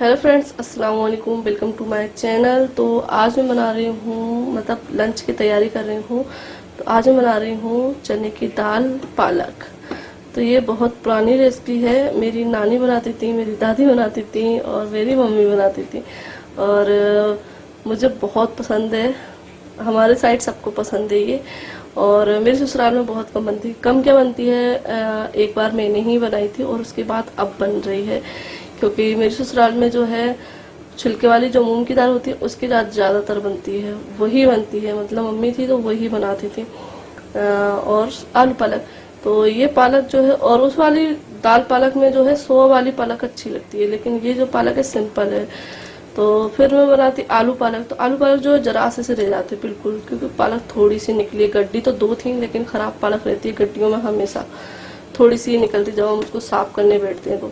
Hello friends, अस्सलाम वालेकुम। Welcome to my channel. तो आज मैं बना रही हूँ, मतलब लंच की तैयारी कर रही हूँ। तो आज मैं बना रही हूँ चने की दाल पालक। तो ये बहुत पुरानी रेसिपी है। मेरी नानी बनाती थी, मेरी दादी बनाती थी और मेरी मम्मी बनाती थी। और मुझे बहुत पसंद है। हमारे साइड सबको पसंद है ये। और मेरे ससुराल में बहुत कम बनती है। कम क्या बनती है, एक बार मैंने ही बनाई थी और उसके बाद अब बन रही है। क्योंकि मेरे ससुराल में जो है छिलके वाली जो मूंग की दाल होती है उसकी ज़्यादातर बनती है, वही बनती है। मतलब मम्मी थी तो वही बनाती थी। और आलू पालक, तो ये पालक जो है, और उस वाली दाल पालक में जो है सोया वाली पालक अच्छी लगती है, लेकिन ये जो पालक है सिंपल है। तो फिर मैं बनाती आलू पालक। तो आलू पालक जो है जरा से रह जाते बिल्कुल, क्योंकि पालक थोड़ी सी निकली। गड्डी तो दो थी, लेकिन खराब पालक रहती है गड्डियों में हमेशा, थोड़ी सी निकलती जब हम उसको साफ करने बैठते हैं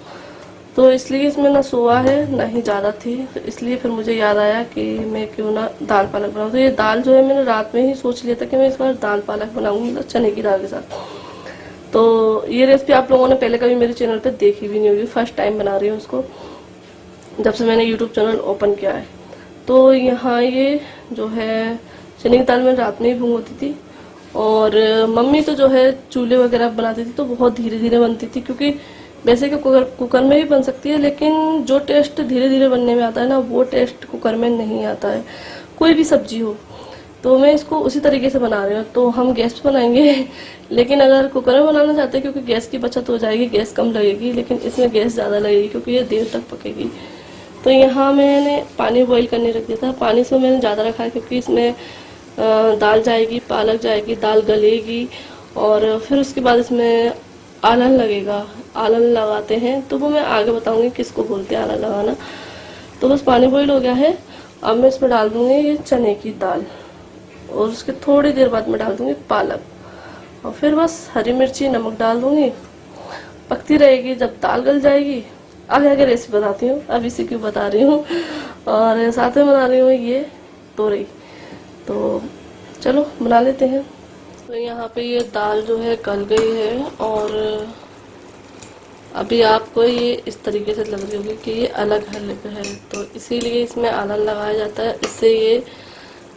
तो इसलिए इसमें ना सोया है ना ही ज़्यादा थी। तो इसलिए फिर मुझे याद आया कि मैं क्यों ना दाल पालक बनाऊँ। तो ये दाल जो है मैंने रात में ही सोच लिया था कि मैं इस बार दाल पालक बनाऊंगी, मतलब चने की दाल के साथ। तो ये रेसिपी आप लोगों ने पहले कभी मेरे चैनल पे देखी भी नहीं होगी, फर्स्ट टाइम बना रही हूँ उसको जब से मैंने यूट्यूब चैनल ओपन किया है। तो यहाँ ये जो है चने की दाल मैंने रात में ही भिगोती थी। और मम्मी तो जो है चूल्हे वगैरह बनाती थी तो बहुत धीरे धीरे बनती थी, क्योंकि वैसे कि कुकर में भी बन सकती है, लेकिन जो टेस्ट धीरे धीरे बनने में आता है ना, वो टेस्ट कुकर में नहीं आता है, कोई भी सब्जी हो। तो मैं इसको उसी तरीके से बना रही हूँ। तो हम गैस पे बनाएंगे लेकिन अगर कुकर में बनाना चाहते हैं, क्योंकि गैस की बचत हो जाएगी, गैस कम लगेगी, लेकिन इसमें गैस ज़्यादा लगेगी क्योंकि ये देर तक पकेगी। तो यहाँ मैंने पानी बॉईल करने रख दिया था। पानी इसमें मैंने ज़्यादा रखा है क्योंकि इसमें दाल जाएगी, पालक जाएगी, दाल गलेगी और फिर उसके बाद इसमें आलन लगेगा। आलन लगाते हैं तो वो मैं आगे बताऊंगी किसको बोलते हैं आलन लगाना। तो बस पानी बॉईल हो गया है। अब मैं इसमें डाल दूंगी ये चने की दाल और उसके थोड़ी देर बाद मैं डाल दूंगी पालक और फिर बस हरी मिर्ची नमक डाल दूंगी। पकती रहेगी, जब दाल गल जाएगी आगे आगे रेसिपी बताती हूँ, अब इसी की बता रही हूँ। और साथ में बना रही हूँ ये तोरई। तो चलो बना लेते हैं। तो यहाँ पे ये दाल जो है गल गई है और अभी आपको ये इस तरीके से लग रही होगी कि ये अलग हल्क है, तो इसीलिए इसमें आलन लगाया जाता है। इससे ये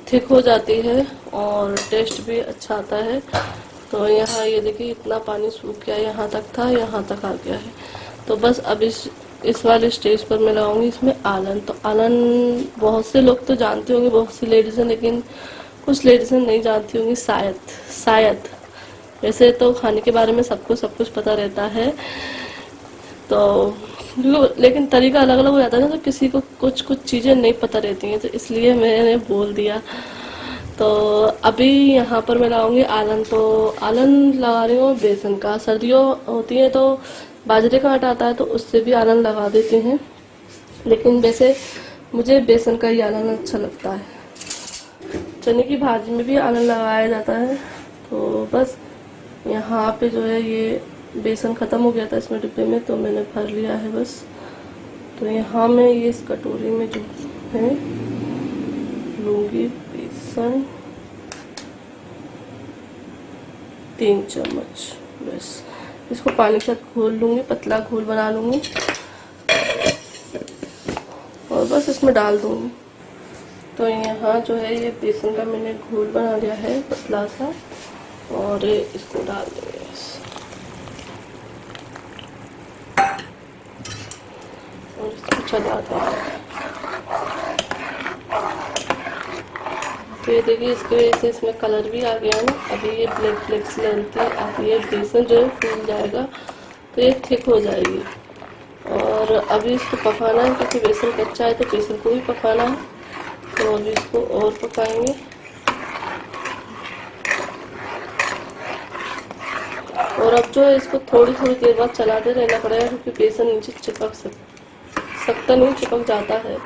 थिक हो जाती है और टेस्ट भी अच्छा आता है। तो यहाँ ये देखिए इतना पानी सूख गया, यहाँ तक था, यहाँ तक आ गया है। तो बस अब इस वाले स्टेज पर मैं लगाऊंगी इसमें आलन। तो आलन बहुत से लोग तो जानते होंगे, बहुत सी लेडीज़ हैं, लेकिन कुछ लेडीज़ नहीं जानती होंगी शायद। वैसे तो खाने के बारे में सबको सब कुछ पता रहता है, तो लेकिन तरीका अलग अलग हो जाता है ना, तो किसी को कुछ चीज़ें नहीं पता रहती हैं, तो इसलिए मैंने बोल दिया। तो अभी यहाँ पर मैं लगाऊंगी आलन। तो आलन लगा रही हूँ बेसन का। सर्दियों होती है तो बाजरे का आटा आता है तो उससे भी आलन लगा देते हैं, लेकिन वैसे मुझे बेसन का ही आलन अच्छा लगता है। चने की भाजी में भी आलन लगाया जाता है। तो बस यहाँ पे जो है ये बेसन ख़त्म हो गया था इसमें डिब्बे में, तो मैंने भर लिया है बस। तो यहाँ मैं ये इस कटोरी में जो है लूँगी बेसन 3 चम्मच, बस इसको पानी के साथ घोल लूँगी, पतला घोल बना लूँगी और बस इसमें डाल दूँगी। तो यहाँ जो है ये बेसन का मैंने घोल बना लिया है पतला सा और इसको डाल देंगे और इसको चला देंगे। तो ये देखिए इसकी वजह से इसमें कलर भी आ गया ना, अभी ये ब्लैक सी लगती है। अब ये बेसन जो है फूल जाएगा तो ये थिक हो जाएगी। और अभी इसको पकाना है क्योंकि बेसन कच्चा है, तो बेसन को भी पकाना है। तो अभी इसको और पकाएंगे। और अब जो है इसको थोड़ी देर बाद चलाते रहना पड़ेगा, क्योंकि बेसन नीचे चिपक सकता नहीं, चिपक जाता है,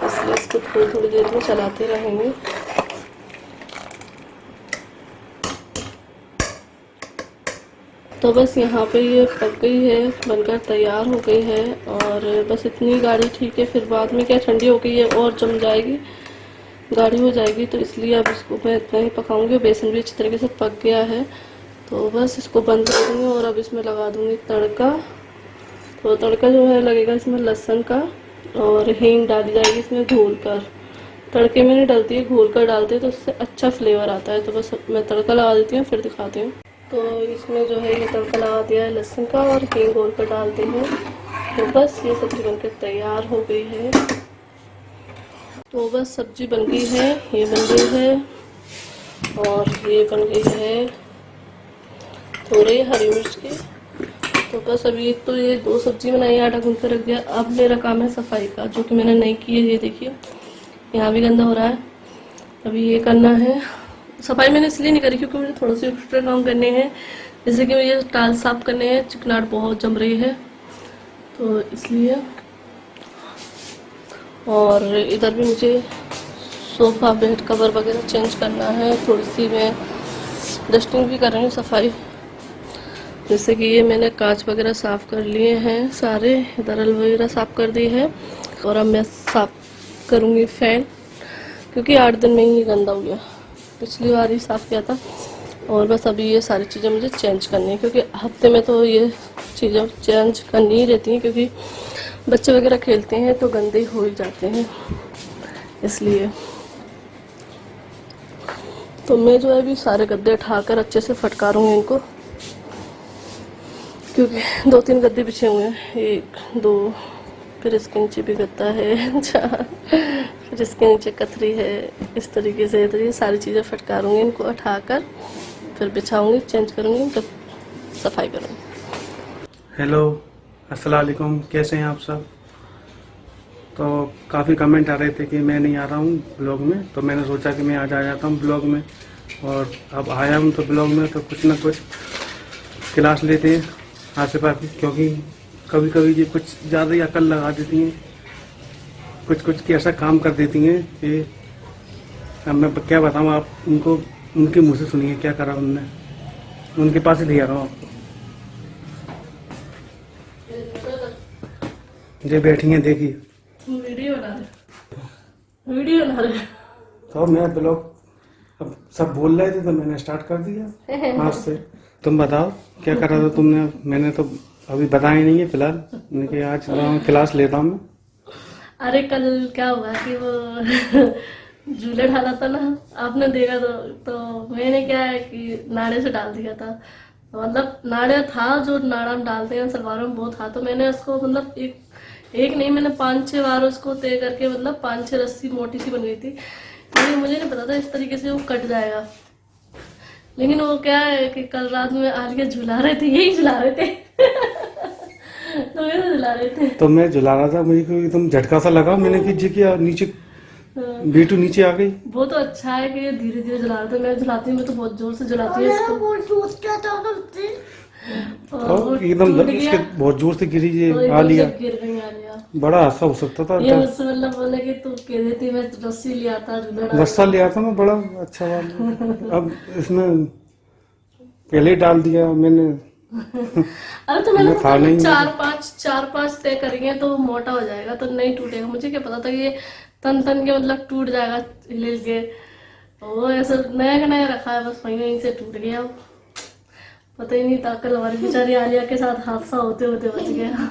इसलिए इसको थोड़ी देर में चलाते रहेंगे। तो बस यहाँ पे ये पक गई है, बनकर तैयार हो गई है। और बस इतनी गाढ़ी ठीक है, फिर बाद में क्या ठंडी हो गई है और जम जाएगी, गाढ़ी हो जाएगी। तो इसलिए अब इसको मैं इतना ही पकाऊंगी। बेसन भी अच्छी तरीके से पक गया है, तो बस इसको बंद कर दूँगी और अब इसमें लगा दूँगी तड़का। तो तड़का जो है लगेगा इसमें लहसुन का, और हींग डाली जाएगी इसमें घोल कर। तड़के में नहीं डलती है, घोल कर डालते हैं तो उससे अच्छा फ्लेवर आता है। तो बस मैं तड़का लगा देती हूँ, फिर दिखाती हूँ। तो इसमें जो है ये तड़का लगा दिया है लहसुन का और हींग घोल कर डालते हैं। तो बस ये सब्ज़ी बनकर तैयार हो गई है। तो बस सब्ज़ी बन गई है, ये बन गई है और ये बन गई है थोड़े हरी मिर्च की। तो बस अभी तो ये 2 सब्जी बनाई, आटा गूंथ कर रख दिया। अब मेरा काम है सफाई का, जो कि मैंने नहीं की है। ये देखिए यहाँ भी गंदा हो रहा है, अभी ये करना है। सफाई मैंने इसलिए नहीं करी क्योंकि मुझे थोड़ा से एक्स्ट्रा काम करने हैं, जैसे कि मुझे टाइल साफ करने हैं, चिकनाहट बहुत जम रही है तो इसलिए। और इधर भी मुझे सोफ़ा बेड कवर वगैरह चेंज करना है। थोड़ी सी मैं डस्टिंग भी कर रही हूँ, सफाई। जैसे कि ये मैंने कांच वगैरह साफ़ कर लिए हैं सारे, दरल वगैरह साफ़ कर दी है। और अब मैं साफ़ करूँगी फ़ैन, क्योंकि 8 दिन में ही गंदा हो गया, पिछली बार ही साफ़ किया था। और बस अभी ये सारी चीज़ें मुझे चेंज करनी है, क्योंकि हफ्ते में तो ये चीज़ें चेंज करनी ही रहती हैं, क्योंकि बच्चे वगैरह खेलते हैं तो गंदे हो ही जाते हैं, इसलिए। तो मैं जो है अभी सारे गद्दे उठाकर अच्छे से फटकारूँगी इनको, क्योंकि 2-3 गद्दे बिछे हुए हैं। 1 2 फिर इसके नीचे भी गद्दा है 4, फिर इसके नीचे कथरी है। इस तरीके से तो ये सारी चीज़ें फटकारूँगी, इनको उठाकर फिर बिछाऊँगी, चेंज करूँगी, जब सफाई करूँगी। हेलो, अस्सलाम वालेकुम, कैसे हैं आप सब। तो काफ़ी कमेंट आ रहे थे कि मैं नहीं आ रहा हूँ ब्लॉग में, तो मैंने सोचा कि मैं आज आ जाता हूँ ब्लॉग में। और अब आया हूँ तो ब्लॉग में तो कुछ ना कुछ क्लास लेते हैं आसिफा की, क्योंकि कभी कभी ये कुछ ज़्यादा ही अकल लगा देती हैं, कुछ कुछ की ऐसा काम कर देती हैं कि अब मैं क्या बताऊँ आप उनको, उनके मुँह से सुनिए क्या करा उनने। उनके पास ही ले आ रहा हूँ आपको। ये बैठी हैं, देखिए वीडियो बना रहे। तो मैं ब्लॉग अब सब बोल रहे थे तो मैंने स्टार्ट कर दिया आज से। तुम बताओ क्या करा था तुमने। मैंने तो अभी बताया नहीं है फिलहाल, मैंने कहा आज क्लास लेता हूँ मैं। अरे कल क्या हुआ कि वो झूले डाला था ना, आपने देखा तो मैंने क्या है कि नाड़े से डाल दिया था। मतलब नाड़े था, जो नाड़ा हम डालते हैं सलवारों में, वो था। तो मैंने उसको मतलब एक नहीं, मैंने 5-6 बार उसको तय करके, मतलब 5-6 रस्सी मोटी सी बन गई थी। लेकिन मुझे नहीं पता था इस तरीके से वो कट जाएगा। लेकिन वो क्या है कि कल रात में आलिया झुला रहे थे, यही झुला रहे थे तो मैं तो झुला रहे थे, तो मैं झुला रहा था, मुझे कोई एकदम झटका सा लगा। मैंने कि जी क्या नीचे बेटू नीचे आ गई। वो तो अच्छा है कि धीरे धीरे झुला रहे थे। मैं झुलाती हूँ, मैं तो बहुत जोर से झुलाती हूँ इसको। तो एकदम इसके बहुत जोर से गिरी ये आलिया, गिर गई आलिया। बड़ा हादसा हो सकता था। ये मुझसे मतलब बोले कि तू कह देती, मैं रस्सी ले आता, रस्सा ले आता मैं, बड़ा अच्छा वाला। अब इसमें पहले डाल दिया मैंने। अरे तो मैंने था नहीं, 4-5 तय करेंगे तो मोटा हो जाएगा, तो नहीं टूटेगा। मुझे क्या पता था ये तन के मतलब टूट जाएगा हिल के। वो ऐसा नया का नया रखा है, बस वहीं से टूट गया। पता ही नहीं था, कल हमारी बेचारी आलिया के साथ हादसा होते होते बच गया।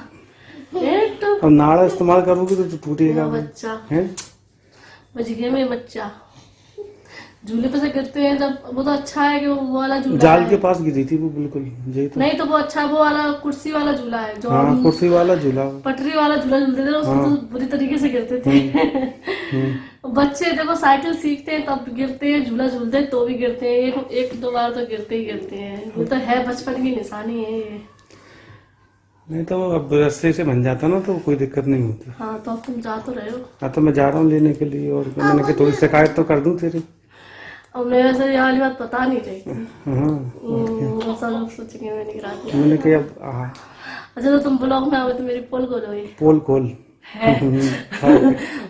अब नाड़ा इस्तेमाल करोगे तो टूटेगा बच्चा है। बच गया मेरा बच्चा। झूले पे से गिरते हैं जब, वो तो अच्छा है कि वो वाला झूला जाल है। के पास गिरी थी वो, बिल्कुल यही तो। नहीं तो वो अच्छा, वो वाला कुर्सी वाला झूला है जो हाँ, कुर्सी वाला झूला, पटरी वाला झूला झूलते थे, उसमें तो बुरी तरीके से गिरते थे। बच्चे देखो साइकिल सीखते हैं तब गिरते हैं, झूला झूलते हैं तो भी गिरते हैं। एक 2 बार तो गिरते ही गिरते हैं। वो तो है, बचपन की निशानी है ये। नहीं तो अब रस्ते से बन जाता ना तो कोई दिक्कत नहीं होती। हाँ तो अब तुम जा तो रहे हो। हाँ तो मैं जा रहा हूँ लेने के लिए, और मैंने कहा थोड़ी शिकायत तो कर दूं तेरी। और मेरे से ये वाली बात पता नहीं रही थी। हाँ, सब लोग सोचेंगे मैंने गिरा दिया। मैंने कहा अब हाँ। अच्छा तो तुम ब्लॉग में आओगे तो मेरी पोल खोलोगे? पोल खोल है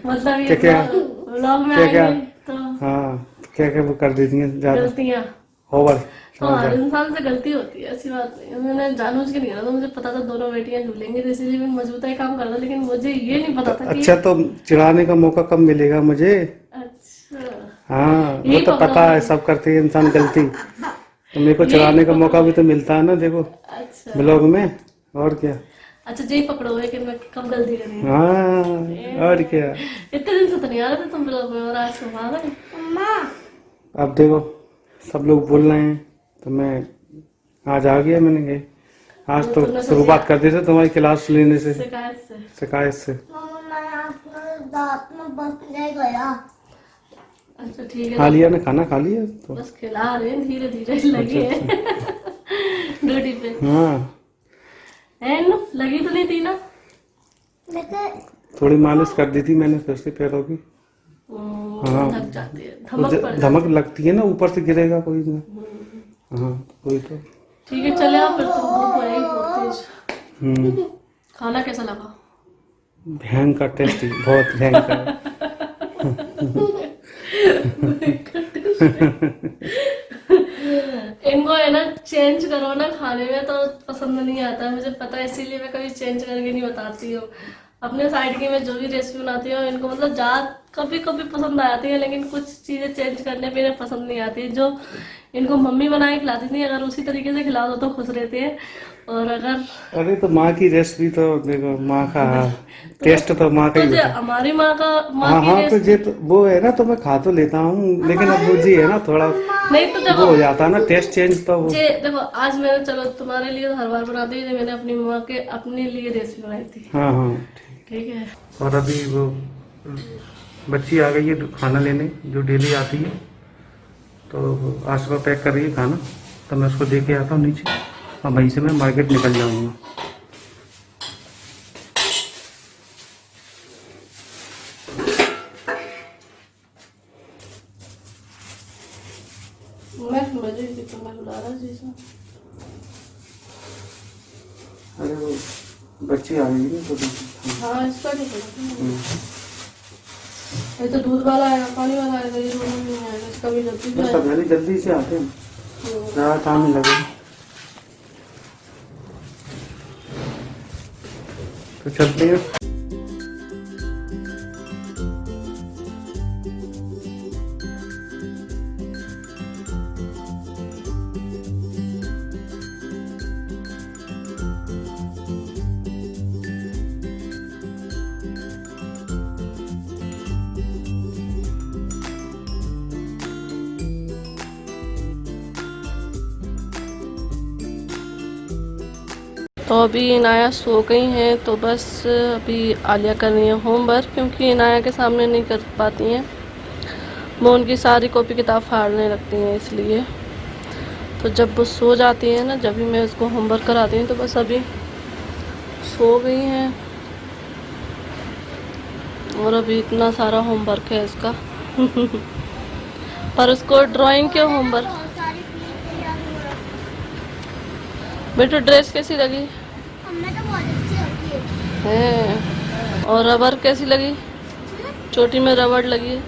मतलब ये क्या ब्लॉग में क्या आएंगे तो हाँ क्या क्या वो कर देती हैं ज्यादा गलतियाँ। ओवर। तो हर इंसान से गलती होती है, ऐसी बात नहीं। मैंने जानबूझ के नहीं करा था, मुझे पता था दोनों बेटियां झूलेंगी तो इसीलिए मैं मजबूता ही काम करता, लेकिन मुझे ये नहीं पता था कि अच्छा तो चिढ़ाने का मौका कब मिलेगा मुझे। अच्छा हाँ वो तो पता है, सब करते हैं इंसान गलती, तो मेरे को चिढ़ाने का मौका भी तो मिलता है ना देखो अच्छा ब्लॉग में, और क्या। अच्छा यही पकड़ोगे कि मैं कब गलती करी। हाँ और क्या। इतने दिन से तो नहीं आ रहे थे तुम ब्लॉग में और आज तुम आ रहे हो। अब देखो सब लोग बोल रहे हैं तो मैं आज आ गया। मैंने कहा आज तो तुमने शुरुआत कर दी थी तुम्हारी क्लास लेने से, शिकायत से। दांत में बस ले गया। अच्छा ठीक है, खा लिया ना, खाना खा लिया तो बस खिला रहे हैं धीरे धीरे लगी है ड्यूटी पे। हाँ लगी तो नहीं थी ना, थोड़ी मालिश कर दी थी मैंने फिर से पैरों की। हाँ लग जाती है, धमक पड़ जाती धमक लगती है ना, ऊपर से गिरेगा कोई ना। हाँ कोई तो ठीक है चले आओ फिर, तुम भूख है बहुत तेज। खाना कैसा लगा? भयंकर टेस्टी, बहुत भयंकर। इनको है ना चेंज करो ना खाने में तो पसंद नहीं आता, मुझे पता है, इसीलिए मैं कभी चेंज करके नहीं बताती हूँ। अपने साइड की मैं जो भी रेसिपी बनाती हूँ इनको मतलब ज्यादा कभी कभी पसंद आ जाती है, लेकिन कुछ चीजें चेंज करने पे पसंद नहीं आती है। जो इनको मम्मी बना के खिलाती थी अगर उसी तरीके से खिला दो तो खुश रहते हैं। और अगर अरे तो माँ की रेसिपी तो देखो, माँ का टेस्ट तो माँ का ही होता है। हमारी माँ हाँ की हाँ, तो ये तो वो है ना, तो मैं खा तो लेता हूँ लेकिन अब वो जी है ना थोड़ा नहीं तो देखो वो हो जाता है ना टेस्ट चेंज। तो वो देखो आज मैंने चलो तुम्हारे लिए तो हर बार बनाती थी, मैंने अपनी माँ के अपने लिए रेसिपी बनाई थी। हाँ हाँ ठीक है। और अभी वो बच्ची आ गई है खाना लेने, जो डेली आती है, तो आज सुबह पैक कर रही है खाना, तो मैं उसको दे के आता हूँ नीचे और वहीं से मैं मार्केट निकल जाऊँगा। अरे वो बच्ची आ गई है तो हाँ इसका नहीं पता, ये तो दूध वाला आएगा, पानी वाला आएगा, ये दोनों नहीं आएगा, इसका भी जल्दी से सब जल्दी से आते हैं, ज़्यादा टाइम नहीं लगेगा। तो चलते हैं। तो अभी इनाया सो गई हैं, तो बस अभी आलिया कर रही है होमवर्क, क्योंकि इनाया के सामने नहीं कर पाती हैं, वो उनकी सारी कॉपी किताब फाड़ने लगती हैं, इसलिए तो जब वो सो जाती है ना, जब भी मैं उसको होमवर्क कराती हूँ, तो बस अभी सो गई हैं। और अभी इतना सारा होमवर्क है इसका पर उसको ड्राइंग के होमवर्क। बेटू ड्रेस कैसी लगी? हमें तो बहुत अच्छी लगती है। और रबर कैसी लगी? चोटी में रबड़ लगी है,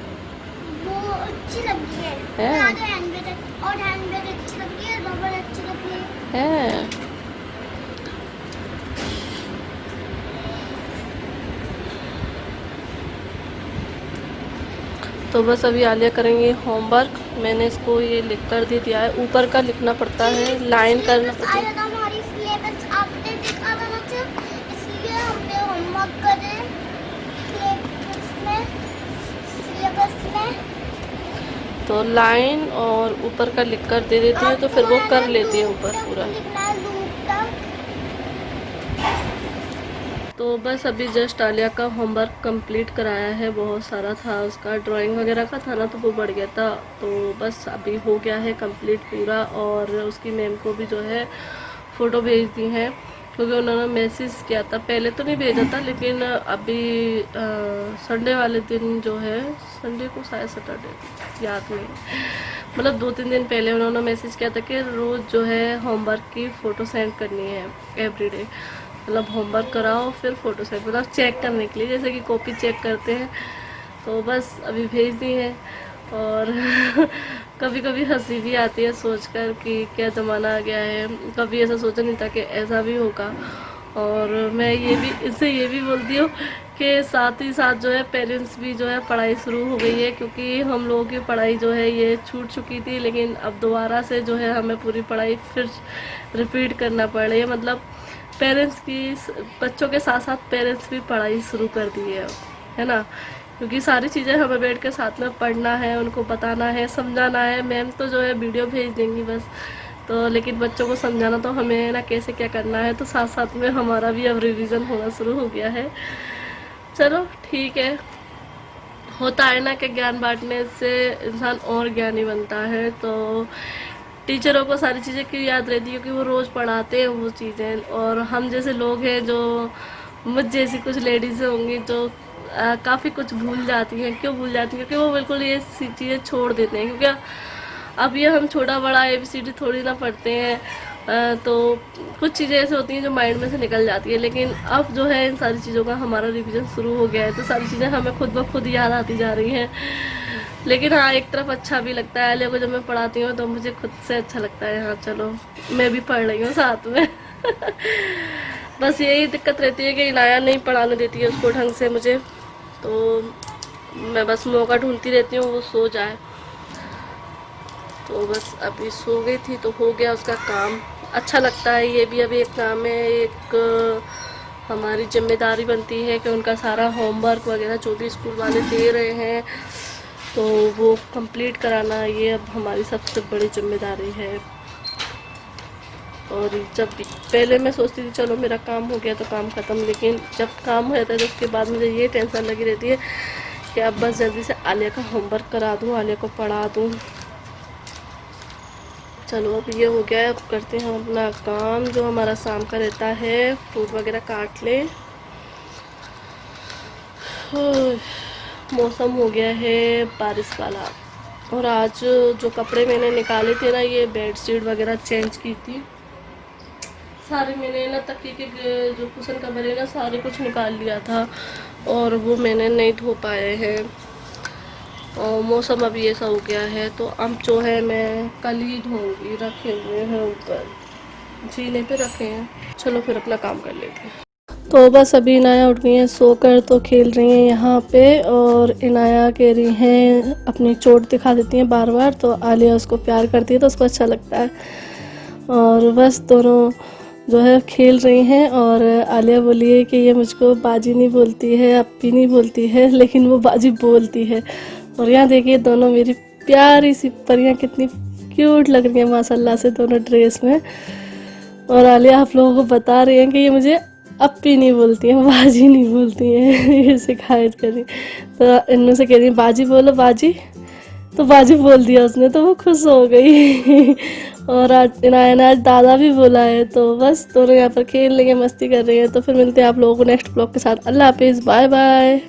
वो अच्छी लगती है। और हैंडबैग अच्छी लगती है, रबर अच्छी लगती है। तो बस अभी आलिया करेंगे होमवर्क। मैंने इसको ये लिख कर दे दिया है, ऊपर का लिखना पड़ता है, लाइन करना पड़ता है। हमारी सिलेबस अपडेट दिखा था ना, इसलिए हमने होमवर्क करे सिलेबस में। तो लाइन और ऊपर का लिख कर दे देती है, तो फिर वो कर लेती है ऊपर पूरा। तो बस अभी जस्ट आलिया का होमवर्क कंप्लीट कराया है, बहुत सारा था उसका, ड्राइंग वगैरह का था ना, तो वो बढ़ गया था, तो बस अभी हो गया है कंप्लीट पूरा। और उसकी मैम को भी जो है फ़ोटो भेज दी है, क्योंकि उन्होंने मैसेज किया था, पहले तो नहीं भेजा था, लेकिन अभी संडे वाले दिन जो है, संडे को शायद सैटरडे याद नहीं, मतलब 2-3 दिन पहले उन्होंने मैसेज किया था कि रोज़ जो है होमवर्क की फ़ोटो सेंड करनी है एवरीडे, मतलब होमवर्क कराओ फिर फ़ोटो सेंड, मतलब चेक करने के लिए, जैसे कि कॉपी चेक करते हैं। तो बस अभी भेज दी है। और कभी कभी हंसी भी आती है सोचकर कि क्या ज़माना आ गया है, कभी ऐसा सोचा नहीं था कि ऐसा भी होगा। और मैं इससे ये भी बोलती हूँ कि साथ ही साथ जो है पेरेंट्स भी जो है पढ़ाई शुरू हो गई है, क्योंकि हम लोगों की पढ़ाई जो है ये छूट चुकी थी, लेकिन अब दोबारा से जो है हमें पूरी पढ़ाई फिर रिपीट करना पड़ रही है। मतलब पेरेंट्स की, बच्चों के साथ साथ पेरेंट्स भी पढ़ाई शुरू कर दी है। है ना, क्योंकि सारी चीज़ें हमें बैठ के साथ में पढ़ना है, उनको बताना है, समझाना है। मैम तो जो है वीडियो भेज देंगी बस, तो लेकिन बच्चों को समझाना तो हमें ना कैसे क्या करना है, तो साथ साथ में हमारा भी अब रिवीजन होना शुरू हो गया है। चलो ठीक है, होता है ना कि ज्ञान बांटने से इंसान और ज्ञानी बनता है। तो टीचरों को सारी चीज़ें क्यों याद रहती है, क्योंकि वो रोज़ पढ़ाते हैं वो चीज़ें, और हम जैसे लोग हैं जो मुझ जैसी कुछ लेडीज़ होंगी जो काफ़ी कुछ भूल जाती हैं। क्यों भूल जाती हैं? क्योंकि वो बिल्कुल ये चीज़ें छोड़ देते हैं, क्योंकि अब ये हम छोटा बड़ा ABCD थोड़ी ना पढ़ते हैं, तो कुछ चीज़ें ऐसे होती हैं जो माइंड में से निकल जाती है। लेकिन अब जो है इन सारी चीज़ों का हमारा रिवीजन शुरू हो गया है, तो सारी चीज़ें हमें खुद ब खुद याद आती जा रही हैं। लेकिन हाँ, एक तरफ अच्छा भी लगता है, लेकिन जब मैं पढ़ाती हूँ तो मुझे खुद से अच्छा लगता है, हाँ चलो मैं भी पढ़ रही हूँ साथ में। बस यही दिक्कत रहती है कि इनाया नहीं पढ़ाने देती है उसको ढंग से मुझे, तो मैं बस मौका ढूंढती रहती हूँ वो सो जाए। तो बस अभी सो गई थी तो हो गया उसका काम। अच्छा लगता है, ये भी अभी एक काम है, एक हमारी जिम्मेदारी बनती है कि उनका सारा होमवर्क वगैरह जो भी स्कूल वाले दे रहे हैं तो वो कंप्लीट कराना, ये अब हमारी सबसे बड़ी जिम्मेदारी है। और जब पहले मैं सोचती थी चलो मेरा काम हो गया तो काम ख़त्म, लेकिन जब काम हो जाता है तो उसके बाद मुझे ये टेंशन लगी रहती है कि अब बस जल्दी से आलिया का होमवर्क करा दूँ, आलिया को पढ़ा दूँ। चलो अब ये हो गया है, अब करते हैं हम अपना काम जो हमारा शाम का रहता है, फ्रूट वगैरह काट ले। मौसम हो गया है बारिश वाला, और आज जो कपड़े मैंने निकाले थे ना, ये बेडशीट वगैरह चेंज की थी, सारे मैंने ना तकिए के जो कुशन कवर है ना सारे कुछ निकाल लिया था, और वो मैंने नहीं धो पाए हैं। और मौसम अभी ऐसा हो गया है तो अब जो है मैं कल ही धोऊंगी, रखे हुए हैं ऊपर जीने पे रखे हैं। चलो फिर अपना काम कर लेते हैं। तो बस अभी इनाया उठ गई हैं सोकर, तो खेल रही हैं यहाँ पे, और इनाया कह रही हैं अपनी चोट दिखा देती हैं बार बार, तो आलिया उसको प्यार करती है तो उसको अच्छा लगता है। और बस दोनों जो है खेल रही हैं, और आलिया बोली है कि ये मुझको बाजी नहीं बोलती है, अप्पी नहीं बोलती है, लेकिन वो बाजी बोलती है। और यहाँ देखिए दोनों मेरी प्यारी सी परियां कितनी क्यूट लग रही हैं माशाल्लाह से दोनों ड्रेस में। और आलिया आप लोगों को बता रही है कि ये मुझे अप्पी नहीं बोलती है, बाजी नहीं बोलती है, ये शिकायत कर रही। तो इनमें से कह रही है बाजी बोलो बाजी, तो बाजी बोल दिया उसने, तो वो खुश हो गई। और आज इनाया ने आज दादा भी बोला है। तो बस दोनों यहाँ पर खेल रही हैं, मस्ती कर रही हैं। तो फिर मिलते हैं आप लोगों को नेक्स्ट ब्लॉग के साथ। अल्लाह हाफिज़, बाय बाय।